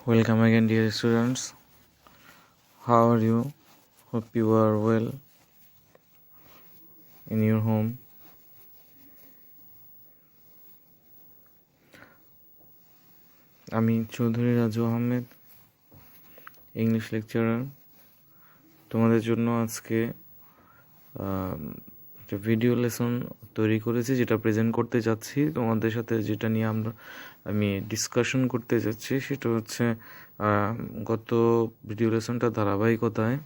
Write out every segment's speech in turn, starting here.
Welcome again, dear students. How are you? Hope you are well in your home. আমি Chowdhury Raju Ahmed, English lecturer. তোমাদের জন্য আজকে একটা video lesson তৈরি করেছি, যেটা প্রেজেন্ট করতে যাচ্ছি তোমাদের সাথে, যেটা নিয়ে আমি ডিসকাশন করতে যাচ্ছি। সেটা হচ্ছে গত ভিডিও লেসনটা ধারাবাহিকতায়।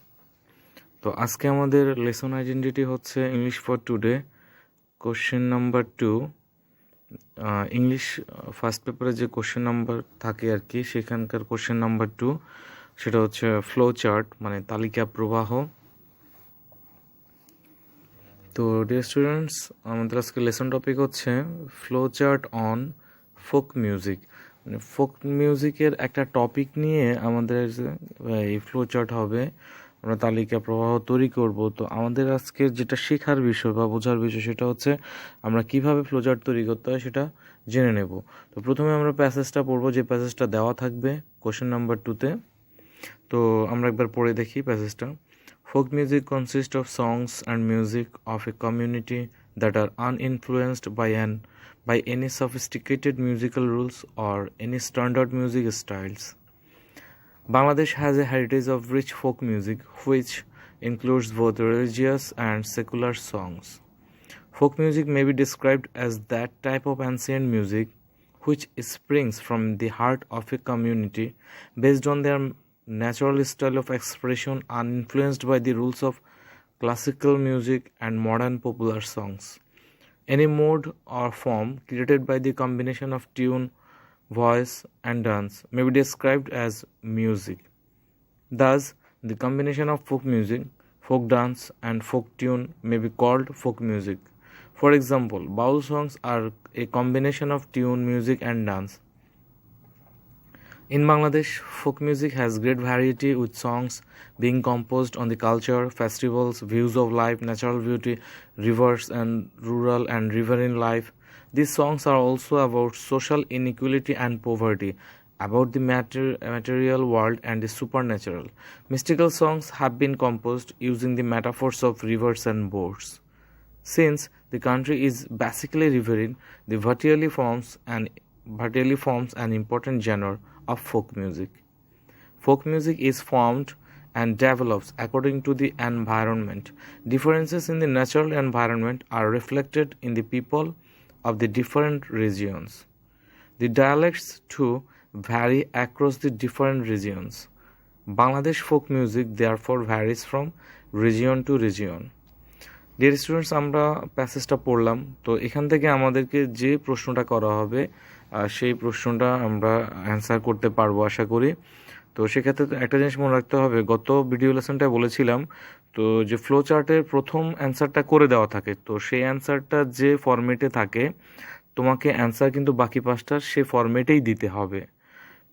তো আজকে আমাদের লেসন আইডেন্টিটি হচ্ছে English for today, question number 2। English first পেপারে যে কোশ্চেন নাম্বার থাকে আর কি, সেখানকার কোশ্চেন নাম্বার 2 সেটা হচ্ছে ফ্লো চার্ট, মানে তালিকা প্রবাহ। তো ডিয়ার স্টুডেন্টস, আমাদের আজকে লেসন টপিক হচ্ছে flow chart on folk music. মানে ফোক মিউজিকের একটা টপিক নিয়ে আমাদের এই ফ্লো চার্ট হবে, আমরা তালিকা প্রবাহ তৈরি করব। তো আমাদের আজকের যেটা শেখার বিষয় বা বোঝার বিষয়, সেটা হচ্ছে আমরা কিভাবে ফ্লো চার্ট তৈরি করতে হয় সেটা জেনে নেব। তো প্রথমে আমরা প্যাসেজটা পড়বো, যে প্যাসেজটা দেওয়া থাকবে কোশ্চেন নাম্বার 2-তে। তো আমরা একবার পড়ে দেখি প্যাসেজটা। Folk music consists of songs and music of a community that are uninfluenced by any sophisticated musical rules or any standard music styles. Bangladesh has a heritage of rich folk music, which includes both religious and secular songs. Folk music may be described as that type of ancient music which springs from the heart of a community based on their natural style of expression, uninfluenced by the rules of classical music and modern popular songs. Any mode or form created by the combination of tune, voice, and dance may be described as music. Thus, the combination of folk music, folk dance, and folk tune may be called folk music. For example, Baul songs are a combination of tune, music, and dance. In Bangladesh, folk music has great variety, with songs being composed on the culture, festivals, views of life, natural beauty, rivers, and rural and riverine life. These songs are also about social inequality and poverty, about the material world and the supernatural. Mystical songs have been composed using the metaphors of rivers and boats. Since the country is basically riverine, the Bhattiali forms an important genre of folk music. Folk music is formed and develops according to the environment. Differences in the natural environment are reflected in the people of the different regions. The dialects too vary across the different regions. Bangladesh folk music therefore varies from region to region. Dear students, আমরা প্যাসেজটা পড়লাম। তো এখান থেকে আমাদেরকে যে প্রশ্নটা করা হবে, সেই প্রশ্নটা আমরা অ্যান্সার করতে পারবো আশা করি। তো সেক্ষেত্রে একটা জিনিস মনে রাখতে হবে, গত ভিডিও লেসনটায় বলেছিলাম তো যে ফ্লো চার্টের প্রথম অ্যান্সারটা করে দেওয়া থাকে, তো সেই অ্যান্সারটা যে ফরম্যাটে থাকে, তোমাকে অ্যান্সার কিন্তু বাকি পাঁচটার সে ফরম্যাটেই দিতে হবে।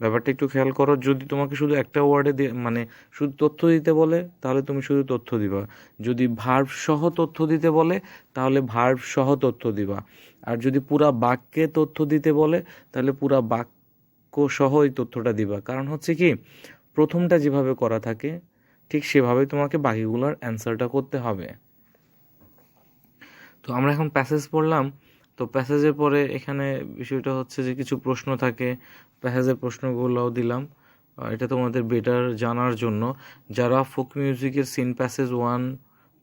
ব্যাপারটা একটু খেয়াল করো। যদি তোমাকে শুধু একটা ওয়ার্ডে মানে শুধু তথ্য দিতে বলে, তাহলে তুমি শুধু তথ্য দিবা। যদি ভার্ব সহ তথ্য দিতে বলে, তাহলে ভার্ব সহ তথ্য দিবা। আর যদি পুরা বাক্যে তথ্য দিতে বলে, তাহলে পুরা বাক্য সহ এই তথ্যটা দিবা। কারণ হচ্ছে কি, প্রথমটা যেভাবে করা থাকে ঠিক সেভাবে তোমাকে বাকিগুলোর অ্যান্সারটা করতে হবে। তো আমরা এখন প্যাসেজ পড়লাম। তো প্যাসেজের পরে এখানে বিষয়টা হচ্ছে যে কিছু প্রশ্ন থাকে, প্যাসেজের প্রশ্নগুলোও দিলাম। এটা তোমাদের বেটার জানার জন্য। যারা ফোক মিউজিকের seen passage 1,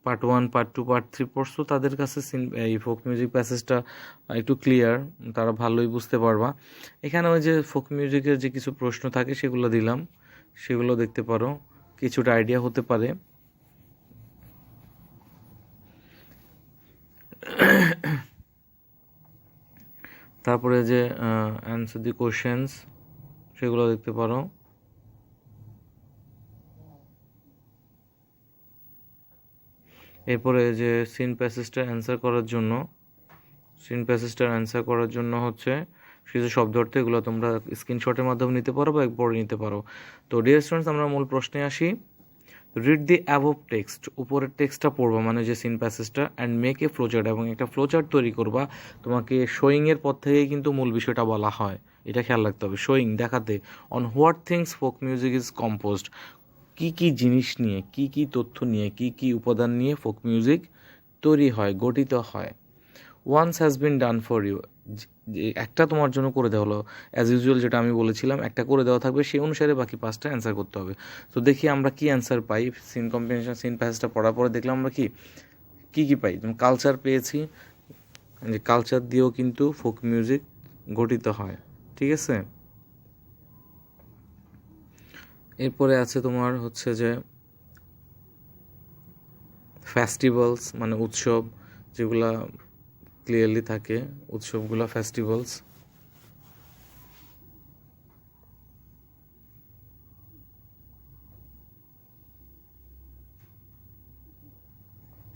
part 1, part 2, part 3 পড়ছো, তাদের কাছে এই ফোক মিউজিক প্যাসেজটা একটু ক্লিয়ার, তারা ভালোই বুঝতে পারবা। এখানে ওই যে ফোক মিউজিকের যে কিছু প্রশ্ন থাকে সেগুলো দিলাম, সেগুলো দেখতে পারো, কিছুটা আইডিয়া হতে পারে। তারপরে যে অ্যান্সার দি কোশ্চেন্স, সেগুলো দেখতে পারো। এরপরে যে সিন প্যাসেজটা অ্যান্সার করার জন্য হচ্ছে কিছু শব্দ অর্থ, এগুলো তোমরা স্ক্রিনশটের মাধ্যমে নিতে পারো বা পড়ে নিতে পারো। তো ডিয়ার স্টুডেন্টস, আমরা মূল প্রশ্নে আসি। রিড দি অ্যাবভ টেক্সট, উপরের টেক্সটটা পড়বা, মানে যে সিন প্যাসেজটা, অ্যান্ড মেক এ ফ্লোচার্ট, এবং একটা ফ্লোচার্ট তৈরি করবা। তোমাকে শোয়িংয়ের পর থেকেই কিন্তু মূল বিষয়টা বলা হয়, এটা খেয়াল রাখতে হবে। শোয়িং দেখাতে, on what things folk music is composed, কী কী জিনিস নিয়ে, কী কী তথ্য নিয়ে, কী কী উপাদান নিয়ে ফোক মিউজিক তৈরি হয়, গঠিত হয়। Once has been done for you, একটা তোমার জন্য করে দেওয়া হলো, অ্যাজ ইউজুয়াল যেটা আমি বলেছিলাম, একটা করে দেওয়া থাকবে, সেই অনুসারে বাকি 5টা অ্যান্সার করতে হবে। তো দেখি আমরা কি অ্যান্সার পাই। সিন কম্বিনেশন, সিন প্যাসেজটা পড়ার পরে দেখলাম আমরা কি কী পাই। কালচার পেয়েছি, যে কালচার দিয়েও কিন্তু ফোক মিউজিক গঠিত হয়, ঠিক আছে। এরপরে আছে তোমার হচ্ছে যে ফেস্টিভ্যালস, মানে উৎসব যেগুলা ক্লিয়ারলি থাকে, উৎসবগুলো ফেস্টিভ্যালস।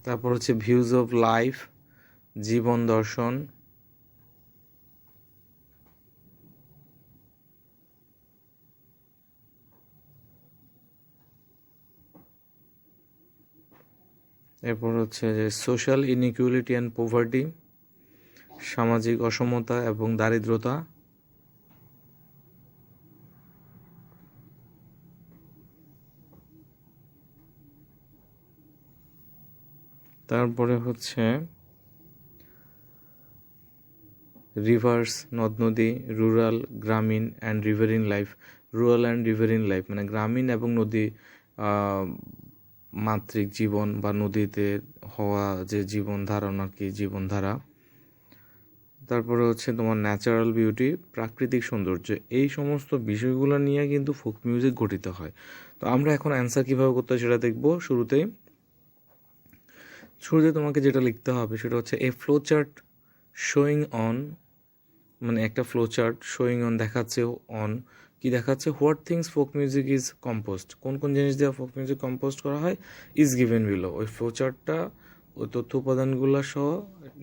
তারপর হচ্ছে ভিউজ অফ লাইফ, জীবন দর্শন। এরপর হচ্ছে যে সোশ্যাল ইনইকুয়ালিটি অ্যান্ড পভার্টি, সামাজিক অসমতা এবং দারিদ্রতা। তারপরে হচ্ছে রিভার্স, নদ নদী, রুরাল, গ্রামীণ and riverine life. Rural and riverine life মানে গ্রামীণ এবং নদী মাতৃক জীবন বা নদীতে হওয়া যে জীবন ধারণ আর কি, জীবনধারা। তারপরে হচ্ছে তোমার ন্যাচারাল বিউটি, প্রাকৃতিক সৌন্দর্য। এই সমস্ত বিষয়গুলো নিয়ে কিন্তু ফোক মিউজিক গঠিত হয়। তো আমরা এখন অ্যান্সার কীভাবে করতে হয় সেটা দেখব। শুরুতে তোমাকে যেটা লিখতে হবে সেটা হচ্ছে এ ফ্লো চার্ট শোয়িং অন, মানে একটা ফ্লো চার্ট শোয়িং অন দেখাচ্ছে, অন কি দেখাচ্ছে, what things folk music is composed, কোন কোন জিনিস দিয়ে ফোক মিউজিক কম্পোজ করা হয়, ইজ গিভেন বিলো। ওই ফ্লো চার্টটা ওই তথ্য উপাদানগুলো সহ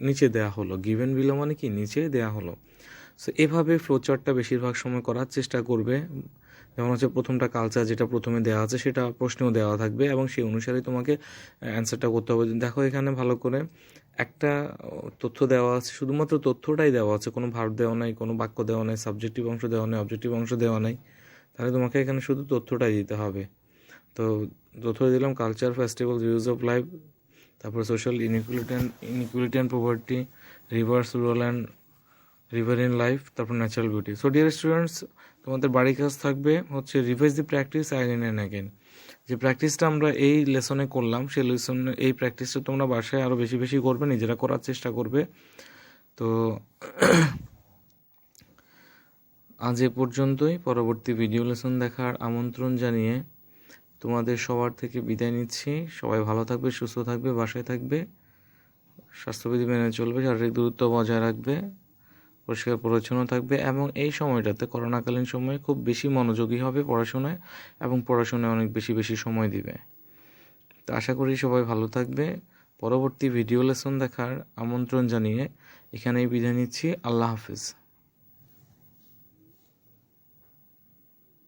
নিচে দেওয়া হলো। গিভেন বিলো মানে কি, নিচে দেওয়া হলো। সো এভাবে ফ্লো চার্টটা বেশিরভাগ সময় করার চেষ্টা করবে। যেমন হচ্ছে প্রথমটা কালচার, যেটা প্রথমে দেওয়া আছে সেটা প্রশ্নেও দেওয়া থাকবে এবং সেই অনুসারে তোমাকে অ্যান্সারটা করতে হবে। দেখো এখানে ভালো করে একটা তথ্য দেওয়া আছে, শুধুমাত্র তথ্যটাই দেওয়া আছে, কোনো ভার্ব দেওয়া নাই, কোনো বাক্য দেওয়া নাই, সাবজেক্টিভ অংশ দেওয়া নেই, অবজেক্টিভ অংশ দেওয়া নাই। তাহলে তোমাকে এখানে শুধু তথ্যটাই দিতে হবে। তো তথ্য দিলাম culture, festival, views of life, তারপর social inequality and poverty, rivers, rural and riverine life, তারপর natural beauty. So dear students, তোমাদের বাড়ির কাজ থাকবে হচ্ছে revise the practice again and again. যে প্র্যাকটিসটা আমরা এই লেসনে করলাম, সেই লেসনে এই প্র্যাকটিসটা তোমরা বাসায় আরও বেশি বেশি করবে, নিজেরা করার চেষ্টা করবে। তো আজ এ পর্যন্তই। পরবর্তী ভিডিও লেসন দেখার আমন্ত্রণ জানিয়ে তোমাদের সবার থেকে বিদায় নিচ্ছি। সবাই ভালো থাকবে, সুস্থ থাকবে, বাসায় থাকবে, স্বাস্থ্যবিধি মেনে চলবে, শারীরিক দূরত্ব বজায় রাখবে, পরিষ্কার পরিচ্ছন্ন থাকবে এবং এই সময়টাতে, করোনাকালীন সময়ে খুব বেশি মনোযোগী হবে পড়াশোনায় এবং পড়াশোনায় অনেক বেশি বেশি সময় দিবে। তো আশা করি সবাই ভালো থাকবে। পরবর্তী ভিডিও লেসন দেখার আমন্ত্রণ জানিয়ে এখানেই বিদায় নিচ্ছি। আল্লাহ হাফিজ।